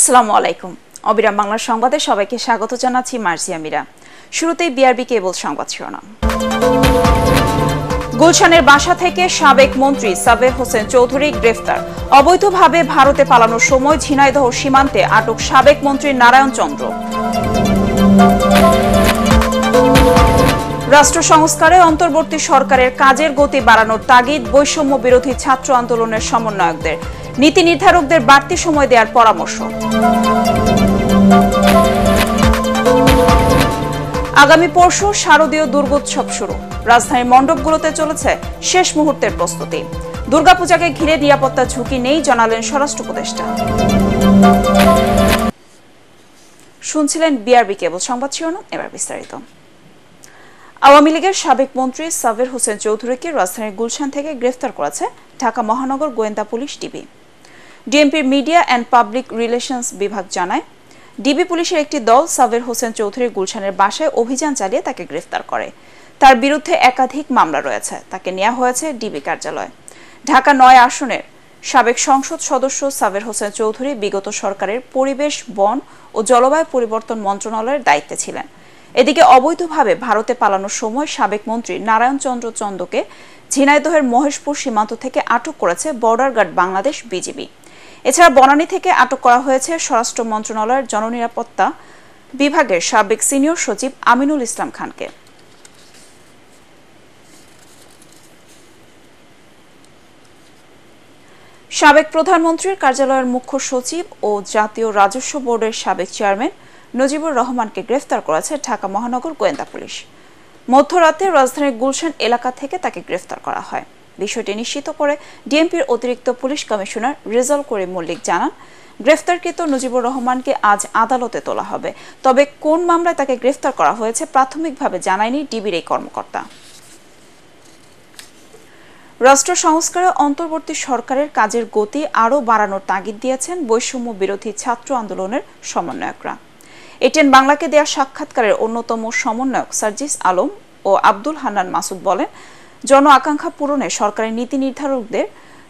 আসসালামু আলাইকুম। অবিরাম বাংলা সংবাদে সবাইকে স্বাগত জানাচ্ছি মার্জিয়া মিরা। শুরুতেই বিআরবি কেবল সংবাদ শিরোনাম। গুলশানের বাসা থেকে সাবেক মন্ত্রী সাবের হোসেন চৌধুরী গ্রেফতার। অবৈধভাবে ভারতে পালানোর সময় ঝিনাইদহ সীমান্তে আটক সাবেক মন্ত্রী নারায়ণ চন্দ্র। রাষ্ট্র সংস্কারে অন্তর্বর্তী সরকারের কাজের গতি বাড়ানোর তাগিদ বৈষম্য বিরোধী ছাত্র আন্দোলনের সমন্বয়কদের। নীতি নির্ধারকদের বাড়তি সময় দেওয়ার পরামর্শ। আগামী পরশু শারদীয় দুর্গোৎসব শুরু। রাজধানীর মণ্ডপগুলোতে চলেছে শেষ মুহূর্তের প্রস্তুতি। দুর্গাপূজাকে ঘিরে নিরাপত্তা ঝুঁকি নেই জানালেন স্বরাষ্ট্র উপদেষ্টা। শুনছিলেন বিআরবি কেবল সংবাদ শিরোনাম, এবার বিস্তারিত। আওয়ামী লীগের সাবেক মন্ত্রী সাবের হোসেন চৌধুরীকে রাজধানীর গুলশান থেকে গ্রেফতার করেছে ঢাকা মহানগর গোয়েন্দা পুলিশ ডিবি। ডিএমপির মিডিয়া অ্যান্ড পাবলিক রিলেশনস বিভাগ জানায়, ডিবি পুলিশের একটি দল সাবের হোসেন চৌধুরীর গুলশানের বাসায় অভিযান চালিয়ে তাকে গ্রেফতার করে। তার বিরুদ্ধে একাধিক মামলা রয়েছে। তাকে নেওয়া হয়েছে ডিবি কার্যালয়ে। ঢাকা ৯ আসনের সাবেক সংসদ সদস্য সাবের হোসেন চৌধুরী বিগত সরকারের পরিবেশ, বন ও জলবায়ু পরিবর্তন মন্ত্রণালয়ের দায়িত্বে ছিলেন। এদিকে অবৈধভাবে ভারতে পালানোর সময় সাবেক মন্ত্রী নারায়ণ চন্দ্র চন্দকে ঝিনাইদহের মহেশপুর সীমান্ত থেকে আটক করেছে বর্ডার গার্ড বাংলাদেশ বিজিবি। এছাড়া বনানী থেকে আটক করা হয়েছে স্বরাষ্ট্র মন্ত্রণালয়ের জননিরাপত্তা বিভাগের সাবেক সিনিয়র সচিব আমিনুল ইসলাম খানকে। সাবেক প্রধানমন্ত্রীর কার্যালয়ের মুখ্য সচিব ও জাতীয় রাজস্ব বোর্ডের সাবেক চেয়ারম্যান নজিবুর রহমানকে গ্রেফতার করেছে ঢাকা মহানগর গোয়েন্দা পুলিশ। মধ্যরাতে রাজধানীর গুলশান এলাকা থেকে তাকে গ্রেফতার করা হয়। বিষয়টি নিশ্চিত করে ডিএমপির অতিরিক্ত পুলিশ কমিশনার রেজাউল করিম মল্লিক জানান, গ্রেফতারকৃত নজিবুর রহমানকে আজ আদালতে তোলা হবে। তবে কোন মামলায় তাকে গ্রেফতার করা হয়েছে প্রাথমিকভাবে জানায়নি ডিবির এই কর্মকর্তা। রাষ্ট্র সংস্কারে অন্তর্বর্তী সরকারের কাজের গতি আরও বাড়ানোর তাগিদ দিয়েছেন বৈষম্য বিরোধী ছাত্র আন্দোলনের সমন্বয়করা। এটিএন বাংলাকে দেয়া সাক্ষাৎকারের অন্যতম সমন্বয়ক সার্জিস আলম ও আব্দুল হান্নান মাসুদ বলেন, জন আকাঙ্ক্ষা পূরণে সরকারের নীতি নির্ধারকদের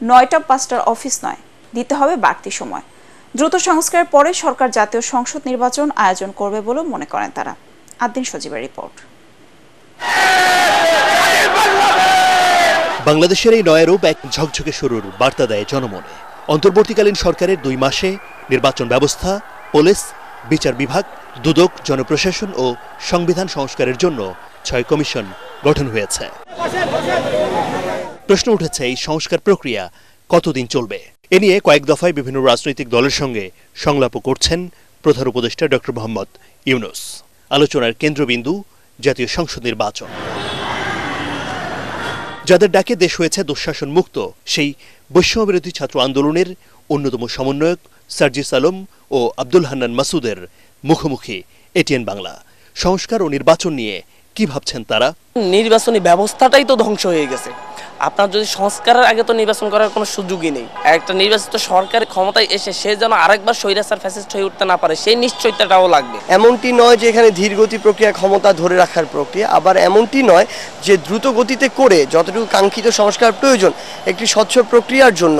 ৯টা ৫টার অফিস নয়, দিতে হবে বাড়তি সময়। দ্রুত সংস্কারের পরে সরকার জাতীয় সংসদ নির্বাচন আয়োজন করবে বলে মনে করেন তারা। আদ্দিন সজীবের রিপোর্ট। বাংলাদেশের এই নয়া রূপ এক ঝকঝকে শুরুর বার্তা দেয় জনমনে। অন্তর্বর্তীকালীন সরকারের ২ মাসে নির্বাচন ব্যবস্থা, পুলিশ, বিচার বিভাগ, দুদক, জনপ্রশাসন ও সংবিধান সংস্কারের জন্য ৬ কমিশন গঠন হয়েছে। প্রশ্ন উঠেছে, এই সংস্কার প্রক্রিয়া কতদিন চলবে? এ নিয়ে কয়েক দফায় বিভিন্ন রাজনৈতিক দলের সঙ্গে সংলাপও করছেন প্রধান উপদেষ্টা ডক্টর মোহাম্মদ ইউনূস। আলোচনার কেন্দ্রবিন্দু জাতীয় সংসদ নির্বাচন। যাদের ডাকে দেশ হয়েছে দুঃশাসন মুক্ত, সেই বৈষম্যবিরোধী ছাত্র আন্দোলনের অন্যতম সমন্বয়ক সার্জিস আলম ও আব্দুল হান্নান মাসুদের মুখোমুখি এটিএন বাংলা। সংস্কার ও নির্বাচন নিয়ে কি ভাবছেন তারা? নির্বাচনী ব্যবস্থাটাই তো ধ্বংস হয়ে গেছে। আপনার যদি সংস্কারের আগে তো নির্বাচন করার কোনো সুযোগই নেই। একটা নির্বাচিত সরকার ক্ষমতায় এসে সে যেন আরেকবার স্বৈরাচার ফ্যাসিস্ট হয়ে উঠতে না পারে, সেই নিশ্চয়তাটাও লাগবে। এমনটি নয় যে এখানে ধীরগতি প্রক্রিয়া ক্ষমতা ধরে রাখার প্রক্রিয়া, আবার এমনটি নয় যে দ্রুত গতিতে করে যতটুকু কাঙ্ক্ষিত সংস্কার প্রয়োজন একটি স্বচ্ছ প্রক্রিয়ার জন্য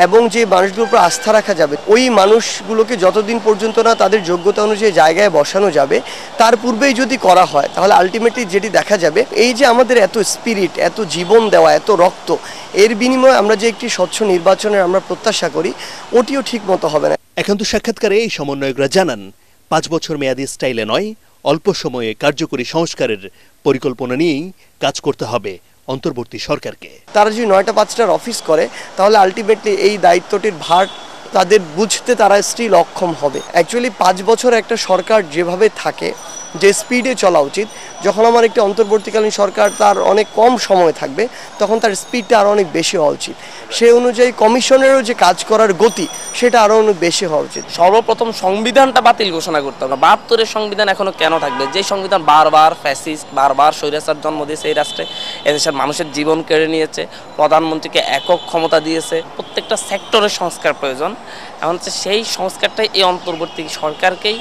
এবং যে মানুষগুলোর উপর আস্থা রাখা যাবে, ওই মানুষগুলোকে যতদিন পর্যন্ত না তাদের যোগ্যতা অনুযায়ী জায়গায় বসানো যাবে, তার পূর্বেই যদি করা হয় তাহলে আলটিমেটলি যেটি দেখা যাবে, এই যে আমাদের এত স্পিরিট, এত জীবন দেওয়া, এত রক্ত, এর বিনিময়ে আমরা যে একটি স্বচ্ছ নির্বাচনের আমরা প্রত্যাশা করি, ওটিও ঠিক মতো হবে না। একান্ত সাক্ষাৎকারে এই সমন্বয়করা জানান, ৫ বছর মেয়াদী স্টাইলে নয়, অল্প সময়ে কার্যকরী সংস্কারের পরিকল্পনা নিয়েই কাজ করতে হবে অন্তর্বর্তী সরকারকে। তারা যদি ৯টা ৫টার অফিস করে তাহলে আলটিমেটলি এই দায়িত্বটির ভার তাদের বুঝতে তারা স্টিল অক্ষম হবে। অ্যাকচুয়ালি ৫ বছর একটা সরকার যেভাবে থাকে, যে স্পিডে চলা উচিত, যখন আমার একটি অন্তর্বর্তীকালীন সরকার তার অনেক কম সময় থাকবে, তখন তার স্পিডটা আরও অনেক বেশি হওয়া উচিত। সেই অনুযায়ী কমিশনেরও যে কাজ করার গতি, সেটা আরও অনেক বেশি হওয়া উচিত। সর্বপ্রথম সংবিধানটা বাতিল ঘোষণা করতে হবে। ৭২-এর সংবিধান এখনো কেন থাকবে? যে সংবিধান বারবার ফ্যাসিস্ট, বারবার স্বৈরাচার জন্ম দিয়েছে এই রাষ্ট্রে, এদেশের মানুষের জীবন কেড়ে নিয়েছে, প্রধানমন্ত্রীকে একক ক্ষমতা দিয়েছে। প্রত্যেকটা সেক্টরের সংস্কার প্রয়োজন। এখন হচ্ছে সেই সংস্কারটাই এই অন্তর্বর্তী সরকারকেই,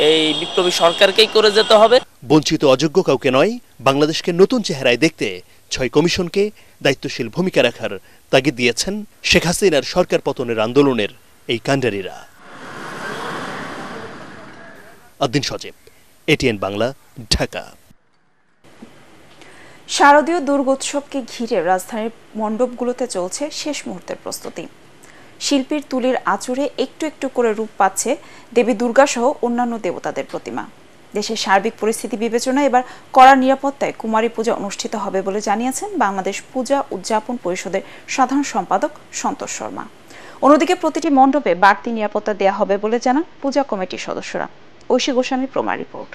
এই বিপ্লবী সরকারকেই করে যেতে হবে। বঞ্চিত অযোগ্য কাউকে নয়, বাংলাদেশকে নতুন চেহারায় দেখতে ৬ কমিশনকে দায়িত্বশীল ভূমিকা রাখার তাগিদ দিয়েছেন শেখ হাসিনার সরকার পতনের আন্দোলনের এই কাণ্ডারীরা। আদ্দিন সজীব, এটিএন বাংলা, ঢাকা। শারদীয় দুর্গোৎসবকে ঘিরে রাজধানীর মণ্ডপগুলোতে চলছে শেষ মুহূর্তের প্রস্তুতি। শিল্পীর তুলির আঁচড়ে একটু একটু করে রূপ পাচ্ছে দেবী দুর্গা সহ অন্যান্য দেবতাদের প্রতিমা। দেশের সার্বিক পরিস্থিতি বিবেচনায় এবার কড়া নিরাপত্তায় কুমারী পূজা অনুষ্ঠিত হবে বলে জানিয়েছেন বাংলাদেশ পূজা উদযাপন পরিষদের সাধারণ সম্পাদক সন্তোষ শর্মা। অন্যদিকে প্রতিটি মণ্ডপে বাড়তি নিরাপত্তা দেওয়া হবে বলে জানান পূজা কমিটির সদস্যরা। ঐশী গোস্বামী প্রমা রিপোর্ট।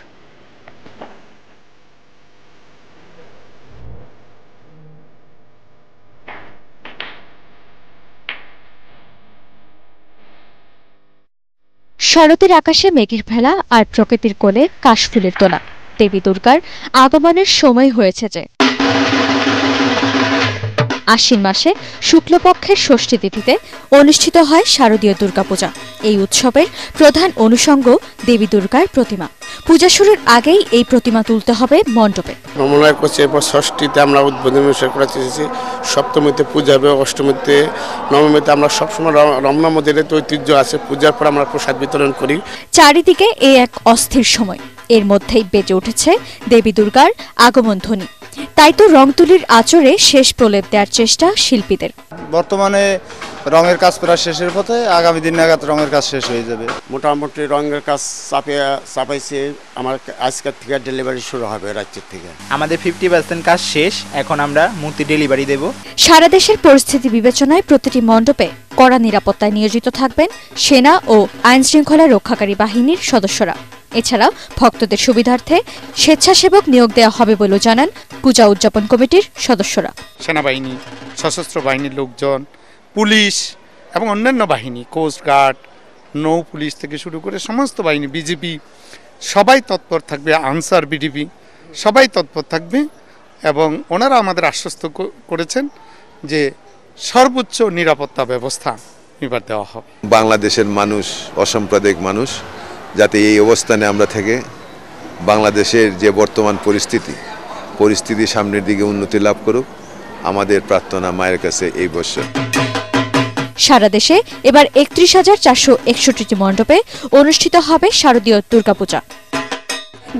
শরতের আকাশে মেঘের ভেলা আর প্রকৃতির কোলে কাশফুলের তোলা। দেবী দুর্গার আগমনের সময় হয়েছে যে আশ্বিন মাসে শুক্লপক্ষের ষষ্ঠী তিথিতে অনুষ্ঠিত হয় শারদীয় দুর্গাপূজা। এই উৎসবের প্রধান অনুষঙ্গ দেবী দুর্গার প্রতিমা। পূজা শুরুর আগেই এই প্রতিমা তুলতে হবে মণ্ডপে। সমন্বয় করছে, এরপর ষষ্ঠীতে আমরা উদ্বোধনী অনুষ্ঠান করার চেয়েছি, সপ্তমীতে পূজা হবে, অষ্টমীতে, নবমীতে আমরা সবসময় রমনা মন্দিরের ঐতিহ্য আছে, পূজার পর আমরা প্রসাদ বিতরণ করি। চারিদিকে এই এক অস্থির সময়, এর মধ্যেই বেজে উঠেছে দেবী দুর্গার আগমন ধ্বনি। তাই তো রং তুলির আঁচড়ে শেষ প্রলেপ দেওয়ার চেষ্টা শিল্পীদের। বর্তমানে রঙের কাজ প্রায় শেষের পথে, আগামী দিন নাগাদ রঙের কাজ শেষ হয়ে যাবে। মোটামুটি রঙের কাজ চাপাইছে, আমার আজকের থেকে ডেলিভারি শুরু হবে রাজ্যের থেকে। আমাদের 50% কাজ শেষ, এখন আমরা মূর্তি ডেলিভারি দেব। সারা দেশের পরিস্থিতি বিবেচনায় প্রতিটি মণ্ডপে কড়া নিরাপত্তায় নিয়োজিত থাকবেন সেনা ও আইন শৃঙ্খলা রক্ষাকারী বাহিনীর সদস্যরা। এছাড়া ভক্তদের সুবিধার্থে স্বেচ্ছাসেবক নিয়োগ দেওয়া হবে বলে জানান পূজা উদযাপন কমিটির সদস্যরা। সেনাবাহিনী, সশস্ত্র বাহিনীর লোকজন, পুলিশ এবং অন্যান্য বাহিনী, কোস্ট গার্ড, নৌ পুলিশ থেকে শুরু করে সমস্ত বাহিনী, বিজেপি সবাই তৎপর থাকবে, আনসার বিডিপি সবাই তৎপর থাকবে এবং ওনারা আমাদের আশ্বস্ত করেছেন যে সর্বোচ্চ নিরাপত্তা ব্যবস্থা এবার দেওয়া হবে। বাংলাদেশের মানুষ অসাম্প্রদায়িক মানুষ, যাতে এই অবস্থানে আমরা থেকে বাংলাদেশের যে বর্তমান পরিস্থিতি সামনের দিকে উন্নতি লাভ করুক, আমাদের প্রার্থনা মায়ের কাছে এই বছর। সারা দেশে এবার ৩১,৪৬১টি মণ্ডপে অনুষ্ঠিত হবে শারদীয় দুর্গাপূজা।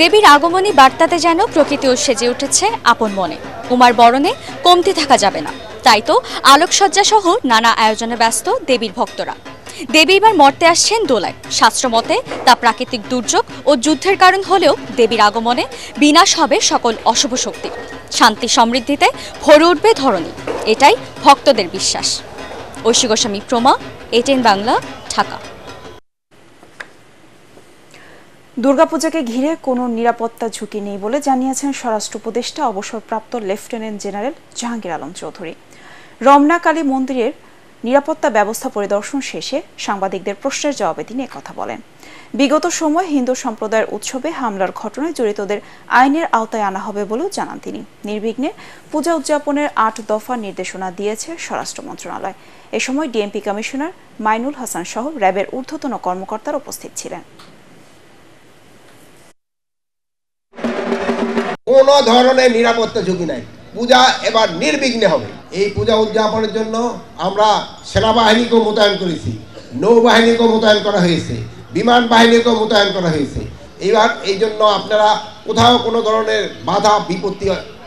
দেবীর আগমনী বার্তাতে যেন প্রকৃতিও সেজে উঠেছে আপন মনে। উমার বরণে কমতি থাকা যাবে না, তাই তো আলোকসজ্জা সহ নানা আয়োজনে ব্যস্ত দেবীর ভক্তরা। দেবী এবার মর্তে আসছেন দোলায়। শাস্ত্রমতে তা প্রাকৃতিক দুর্যোগ ও যুদ্ধের কারণ হলেও দেবীর আগমনে বিনাশ হবে সকল অশুভ শক্তি। শান্তি সমৃদ্ধিতে ভরে উঠবে ধরণী, এটাই ভক্তদের বিশ্বাস। ঐশী গোস্বামী প্রমা, এটিএন বাংলা, ঢাকা। দুর্গাপূজাকে ঘিরে কোনো নিরাপত্তা ঝুঁকি নেই বলে জানিয়েছেন স্বরাষ্ট্র উপদেষ্টা অবসরপ্রাপ্ত লেফটেন্যান্ট জেনারেল জাহাঙ্গীর আলম চৌধুরী। রমনা কালী মন্দিরের নিরাপত্তা ব্যবস্থা পরিদর্শন শেষে সাংবাদিকদের প্রশ্নের জবাবে তিনি একথা বলেন। বিগত সময় হিন্দু সম্প্রদায়ের উৎসবে হামলার ঘটনায় জড়িতদের আইনের আওতায় আনা হবে বলেও জানান তিনি। নির্বিঘ্নে পূজা উদযাপনের ৮ দফা নির্দেশনা দিয়েছে স্বরাষ্ট্র মন্ত্রণালয়। এ সময় ডিএমপি কমিশনার মাইনুল হাসান সহ র্যাবের ঊর্ধ্বতন কর্মকর্তারা উপস্থিত ছিলেন। কোন ধরনের নিরাপত্তা ঝুঁকি নাই, পূজা এবার নির্বিঘ্নে হবে। এই পূজা উদযাপনের জন্য আমরা সেনাবাহিনীকেও মোতায়েন করেছি, নৌবাহিনীকেও মোতায়েন করা হয়েছে, বিমান বাহিনীকেও মোতায়েন করা হয়েছে। এবার এই জন্য আপনারা কোথাও কোনো ধরনের বাধা বিপত্তি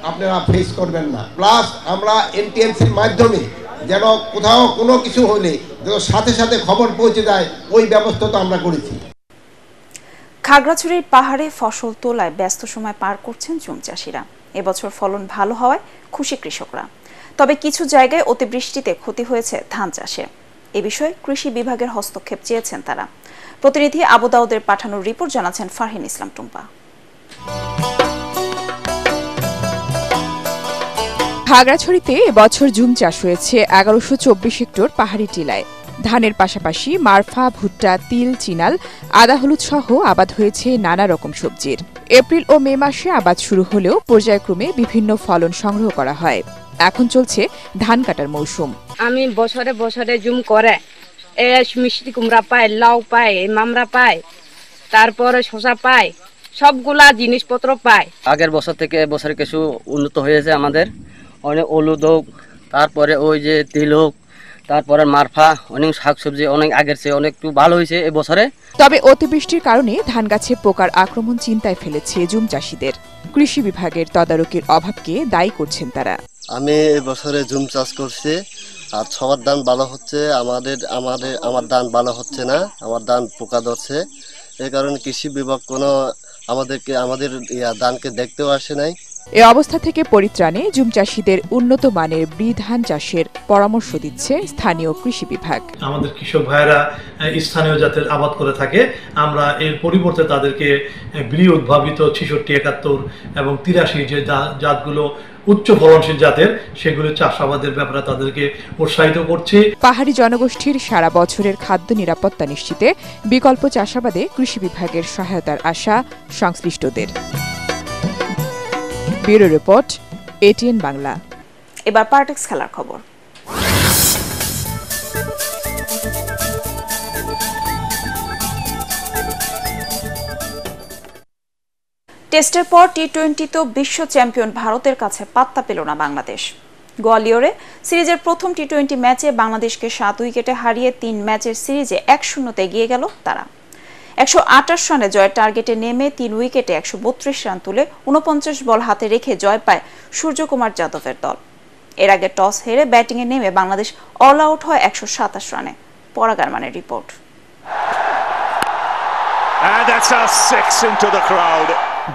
আপনারা ফেস করবেন না। প্লাস আমরা এনটিএমসির মাধ্যমে যেন কোথাও কোনো কিছু হলে যেন সাথে সাথে খবর পৌঁছে যায়, ওই ব্যবস্থা তো আমরা করেছি। খাগড়াছড়ির পাহাড়ে ফসল তোলায় ব্যস্ত সময় পার করছেন জুম চাষিরা। এবছর ফলন ভালো হওয়ায় খুশি কৃষকরা, তবে কিছু জায়গায় অতিবৃষ্টিতে ক্ষতি হয়েছে ধান চাষে। এ বিষয়ে কৃষি বিভাগের হস্তক্ষেপ চেয়েছেন তারা। প্রতিনিধি আবু দাউদের পাঠানোর রিপোর্ট জানাচ্ছেন ফারহিন ইসলাম টুম্পা। খাগড়াছড়িতে এবছর জুম চাষ হয়েছে ১১২৪ হেক্টর পাহাড়ি টিলায়। ধানের পাশাপাশি মারফা, ভুট্টা, তিল, চিনাল, আদা, হলুদ সহ আবাদ হয়েছে নানা রকম সবজির। এপ্রিল ও মে মাসে আবাদ শুরু হলেও পর্যায়ক্রমে বিভিন্ন ফলন সংগ্রহ করা হয়। এখন চলছে ধান কাটার মৌসুম। আমি বছরে বছরে জুম করে মিষ্টি কুমড়া পাই, লাউ পাই, মামরা পাই, তারপরে শসা পাই, সবগুলা জিনিসপত্র পাই। আগের বছর থেকে বছরে কিছু উন্নত হয়েছে আমাদের, অনেক হলুদ হোক, তারপরে ওই যে তিল হোক, তারপরে মারফা অনেক শাকসবজি অনেক আগের চেয়ে অনেক একটু ভালো হয়েছে এবছরে। তবে অতিবৃষ্টির কারণে ধান গাছে পোকার আক্রমণ চিন্তায় ফেলেছে জুম চাষিদের। কৃষি বিভাগের তদারকির অভাবকে দায়ী করছেন তারা। আমি এবছরে জুম চাষ করছি, আর সবার ধান ভালো হচ্ছে, আমার ধান ভালো হচ্ছে না, আমার ধান পোকা ধরছে। এই কারণে কৃষি বিভাগ কোনো আমাদের ধানকে দেখতেও আসে নাই। এ অবস্থা থেকে পরিত্রাণে জুম চাষিদের উন্নত মানের ব্রি ধান চাষের পরামর্শ দিচ্ছে স্থানীয় কৃষি বিভাগ। আমাদের কৃষক ভাইয়েরা স্থানীয় জাতের আবাদ করে থাকে, আমরা এর পরিবর্তে তাদেরকে ব্রি উদ্ভাবিত 66, 71 এবং 83 যে জাতগুলো উচ্চ ফলনশীল জাতের সেগুলো চাষাবাদের ব্যাপারে তাদেরকে উৎসাহিত করছি। পাহাড়ি জনগোষ্ঠীর সারা বছরের খাদ্য নিরাপত্তা নিশ্চিতে বিকল্প চাষাবাদে কৃষি বিভাগের সহায়তার আশা সংশ্লিষ্টদের। Bureau report, ATN Bangla. এবার পার্টেক্স খেলার খবর। টেস্টের পর টি-20 বিশ্ব চ্যাম্পিয়ন ভারতের কাছে পাত্তা পেল না বাংলাদেশ। গোয়ালিয়রে সিরিজের প্রথম টি-20 ম্যাচে বাংলাদেশকে 7 উইকেটে হারিয়ে 3 ম্যাচের সিরিজে 1-0 এগিয়ে গেল তারা। 128 রানে জয়ের টার্গেটে নেমে 3 উইকেটে 132 রান তুলে 49 বল হাতে রেখে জয় পায় সূর্যকুমার যাদবের দল। এর আগে টস হেরে ব্যাটিংয়ে নেমে বাংলাদেশ অল আউট হয় 127 রানে। পরাগার মানের রিপোর্ট।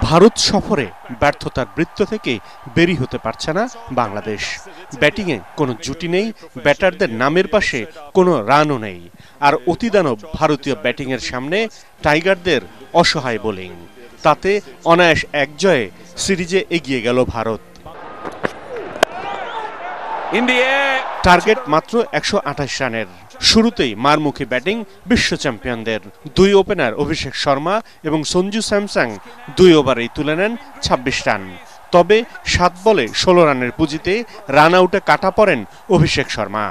ভারত সফরে ব্যর্থতার বৃত্ত থেকে বেরিয়ে হতে পারছে না বাংলাদেশ। ব্যাটিংয়ে কোনো জুটি নেই, ব্যাটারদের নামের পাশে কোনো রানও নেই, আর অতিদানব ভারতীয় ব্যাটিংয়ের সামনে টাইগারদের অসহায় বোলিং। তাতে অনায়াস এক জয়ে সিরিজে এগিয়ে গেল ভারত। টার্গেট মাত্র 128 রানের। শুরুতেই মারমুখী ব্যাটিং বিশ্ব চ্যাম্পিয়নদের। 2 ওপেনার অভিষেক শর্মা এবং সঞ্জু স্যামসাং 2 ওভারেই তুলে নেন 26 রান। তবে 7 বলে 16 রানের পুঁজিতে রান আউটে কাটা পড়েন অভিষেক শর্মা।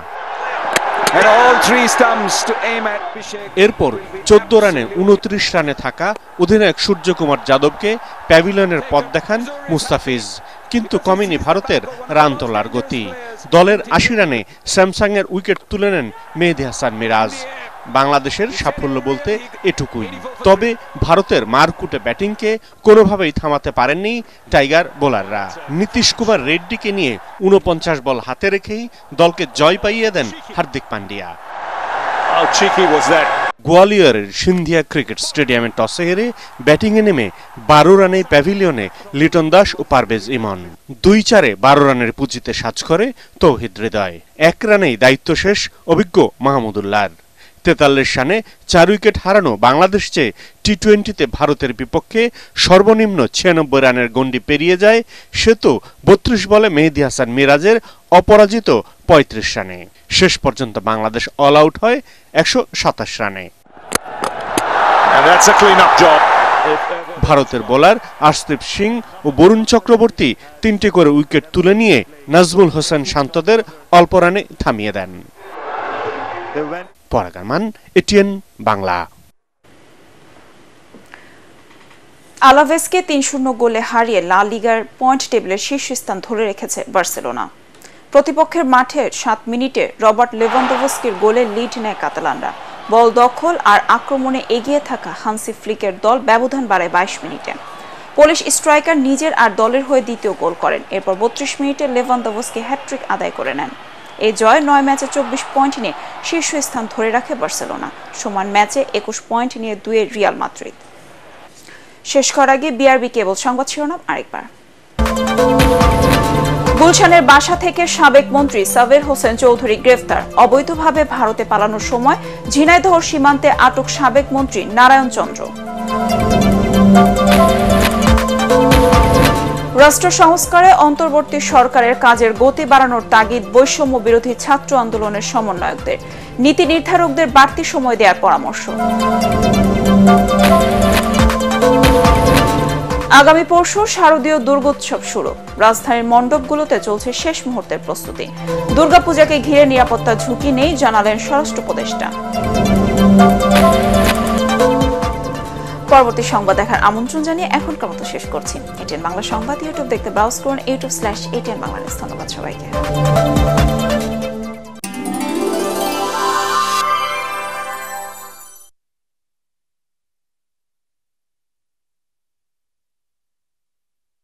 এরপর 14 রানে 29 রানে থাকা অধিনায়ক সূর্যকুমার যাদবকে প্যাভিলিয়নের পথ দেখান মুস্তাফিজ, কিন্তু কমেনি ভারতের রান তোলার গতি। দলের 80 রানে স্যামসাং এর উইকেট তুলে নেন মেহেদী হাসান মিরাজ। বাংলাদেশের সাফল্য বলতে এটুকুই। তবে ভারতের মারকুটে ব্যাটিংকে কোনোভাবেই থামাতে পারেননি টাইগার বোলাররা। নীতিশ কুমার রেড্ডিকে নিয়ে 49 বল হাতে রেখেই দলকে জয় পাইয়ে দেন হার্দিক পান্ডিয়া। গোয়ালিয়রের সিন্ধিয়া ক্রিকেট স্টেডিয়ামে টসে হেরে ব্যাটিংয়ে নেমে 12 রানে প্যাভিলিয়নে লিটন দাস ও পারভেজ ইমন। 2-4-এ 12 রানের পুঁজিতে সাজ করে তৌহিদ হৃদয়। 1 রানেই দায়িত্ব শেষ অভিজ্ঞ মাহমুদুল্লাহর। 43 রানে 4 উইকেট হারানো বাংলাদেশ চেয়ে টি-20তে ভারতের বিপক্ষে সর্বনিম্ন 96 রানের গণ্ডি পেরিয়ে যায় সে তো 32 বলে মেহেদী হাসান মিরাজের অপরাজিত 35 রানে। শেষ পর্যন্ত বাংলাদেশ অল আউট হয় 127 রানে। ভারতের বোলার আশদীপ সিং ও বরুণ চক্রবর্তী 3টে করে উইকেট তুলে নিয়ে নাজমুল হোসেন শান্তদের অল্প রানে থামিয়ে দেন। পরাগারমান, এটিএন বাংলা। আলাভেসকে 3-0 গোলে হারিয়ে লা লিগার পয়েন্ট টেবিলের শীর্ষস্থান ধরে রেখেছে বার্সেলোনা। প্রতিপক্ষের মাঠে 7 মিনিটে রবার্ট লেভানডোভস্কির গোলে লিড নেয় কাতালানরা। বল দখল আর আক্রমণে এগিয়ে থাকা হান্সি ফ্লিকের দল ব্যবধান বাড়ায় 22 মিনিটে। পোলিশ স্ট্রাইকার নিজের আর দলের হয়ে দ্বিতীয় গোল করেন। এরপর 32 মিনিটে লেভানডোভস্কি হ্যাটট্রিক আদায় করে নেন। এই জয় 9 ম্যাচে 24 পয়েন্ট নিয়ে শীর্ষস্থান ধরে রাখে বার্সেলোনা। সমান ম্যাচে 21 পয়েন্ট নিয়ে 2 রিয়াল মাদ্রিদ। শেষ করার আগে বিআরবি কেবল সংবাদ শিরোনাম আরেকবার। গুলশানের বাসা থেকে সাবেক মন্ত্রী সাবের হোসেন চৌধুরী গ্রেফতার। অবৈধভাবে ভারতে পালানোর সময় ঝিনাইদহ সীমান্তে আটক সাবেক মন্ত্রী নারায়ণ চন্দ্র। রাষ্ট্র সংস্কারে অন্তর্বর্তী সরকারের কাজের গতি বাড়ানোর তাগিদ বৈষম্য বিরোধী ছাত্র আন্দোলনের সমন্বয়কদের। নীতি নির্ধারকদের বাড়তি সময় দেওয়ার পরামর্শ। আগামী পরশু শারদীয় দুর্গোৎসব শুরু। রাজধানীর মণ্ডপগুলোতে চলছে শেষ মুহূর্তের প্রস্তুতি। দুর্গাপূজাকে ঘিরে নিরাপত্তা ঝুঁকি নেই জানালেন স্বরাষ্ট্র উপদেষ্টা। পরবর্তী সংবাদ দেখার আমন্ত্রণ জানিয়ে এখনকার মতো শেষ করছি। এটিএন বাংলা সংবাদ ইউটিউব দেখতে ব্রাউজ করুন youtube/ATN বাংলাদেশ। ধন্যবাদ সবাইকে।